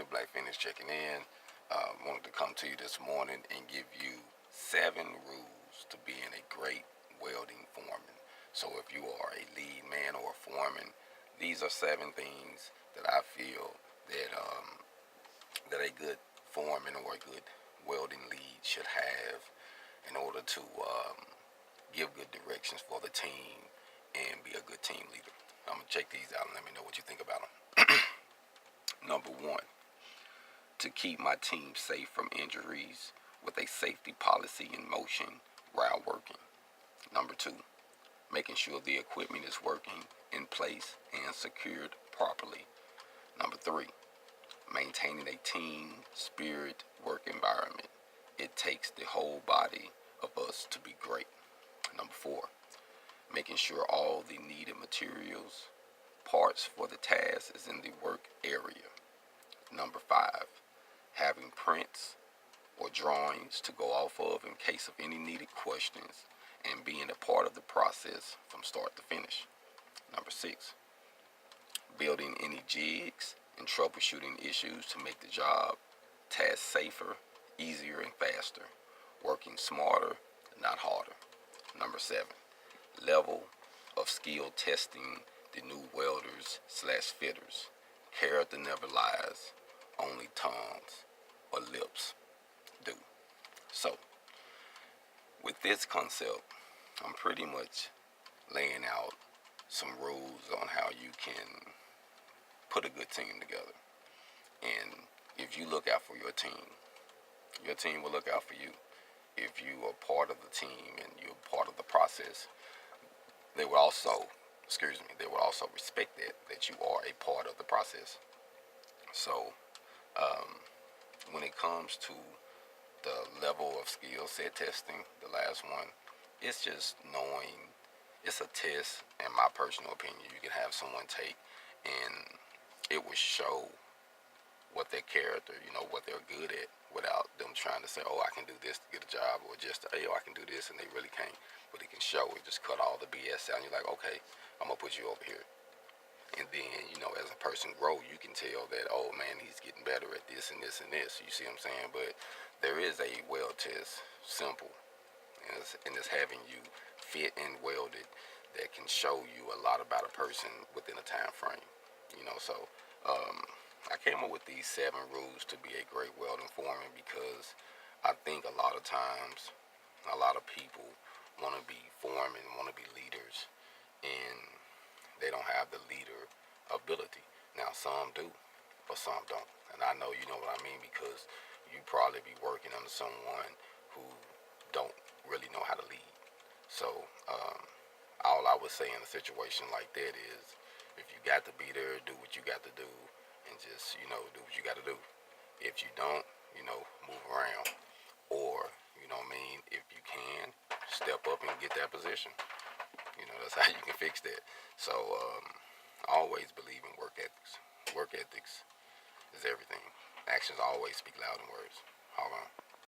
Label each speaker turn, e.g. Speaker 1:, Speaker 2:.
Speaker 1: morning. Black Feniks checking in. Wanted to come to you this morning and give you 7 rules to being a great welding foreman. So if you are a lead man or a foreman, these are 7 things that I feel that that a good foreman or a good welding lead should have in order to give good directions for the team and be a good team leader. I'm gonna check these out and let me know what you think about them. Number 1, to keep my team safe from injuries with a safety policy in motion while working. Number 2, making sure the equipment is working in place and secured properly. Number 3, maintaining a team spirit work environment. It takes the whole body of us to be great. Number 4, making sure all the needed materials, parts for the task is in the work area. Number 5, having prints or drawings to go off of in case of any needed questions and being a part of the process from start to finish. Number 6, building any jigs and troubleshooting issues to make the job task safer, easier, and faster. Working smarter, not harder. Number 7, level of skill testing the new welders/fitters. Character never lies, only tongues or lips do. So, with this concept, I'm pretty much laying out some rules on how you can put a good team together. And if you look out for your team will look out for you. If you are part of the team and you're part of the process, they will also respect that you are a part of the process. So when it comes to the level of skill set testing, the last one, it's just knowing, it's a test, in my personal opinion, you can have someone take, and it will show what their character, what they're good at, without them trying to say, oh, I can do this to get a job, or just, hey, I can do this, and they really can't. But it can show, it just cut all the BS out, and you're like, okay, I'm going to put you over here. And then, as a person grow, you can tell that, oh man, he's getting better at this and this and this. You see what I'm saying? But there is a weld test, simple, and it's having you fit and welded that can show you a lot about a person within a time frame. So I came up with these 7 rules to be a great welding foreman because I think a lot of times, a lot of people want to be foremen, want to be leaders, and they don't have the leader ability. Now, some do, but some don't. And I know you know what I mean, because you probably be working under someone who don't really know how to lead. So all I would say in a situation like that is, if you got to be there, do what you got to do, and just, do what you got to do. If you don't, move around. Or, if you can, step up and get that position. That's how you can fix that. So, I always believe in work ethics. Work ethics is everything. Actions always speak louder than words. Hold on.